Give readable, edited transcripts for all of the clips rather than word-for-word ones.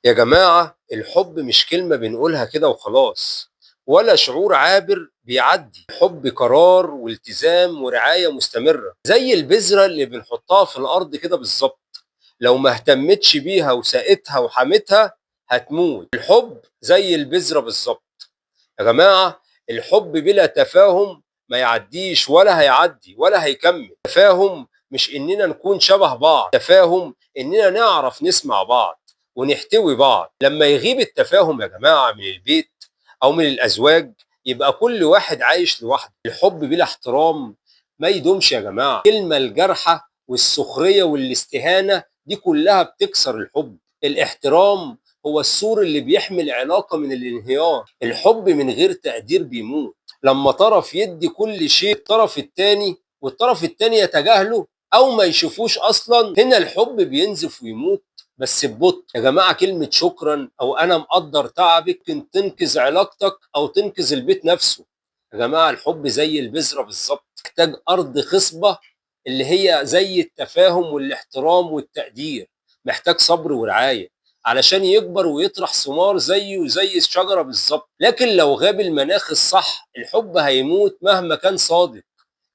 يا جماعة الحب مش كلمة بنقولها كده وخلاص، ولا شعور عابر بيعدي. الحب قرار والتزام ورعاية مستمرة، زي البذرة اللي بنحطها في الأرض كده بالظبط. لو ما اهتمتش بيها وسقتها وحمتها هتموت. الحب زي البذرة بالظبط يا جماعة. الحب بلا تفاهم ما يعديش ولا هيعدي ولا هيكمل. تفاهم مش إننا نكون شبه بعض، تفاهم إننا نعرف نسمع بعض ونحتوي بعض. لما يغيب التفاهم يا جماعة من البيت أو من الأزواج يبقى كل واحد عايش لوحده. الحب بلا احترام ما يدومش يا جماعة. الكلمة الجارحة والسخرية والاستهانة دي كلها بتكسر الحب. الاحترام هو السور اللي بيحمي العلاقة من الانهيار. الحب من غير تقدير بيموت. لما طرف يدي كل شيء الطرف التاني والطرف التاني يتجاهله أو ما يشوفوش أصلا، هنا الحب بينزف ويموت، بس ببطء. يا جماعة كلمة شكرا أو أنا مقدر تعبك ممكن تنقذ علاقتك أو تنقذ البيت نفسه. يا جماعة الحب زي البذرة بالظبط، محتاج أرض خصبة اللي هي زي التفاهم والاحترام والتقدير. محتاج صبر ورعاية علشان يكبر ويطرح ثمار زيه زي الشجرة بالظبط. لكن لو غاب المناخ الصح الحب هيموت مهما كان صادق.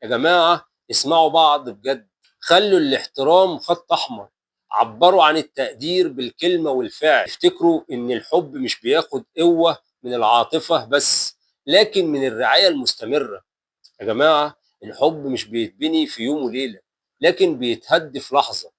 يا جماعة اسمعوا بعض بجد، خلوا الاحترام خط أحمر، عبروا عن التقدير بالكلمة والفعل. افتكروا إن الحب مش بياخد قوة من العاطفة بس، لكن من الرعاية المستمرة. يا جماعة الحب مش بيتبني في يوم وليلة، لكن بيتهد في لحظة.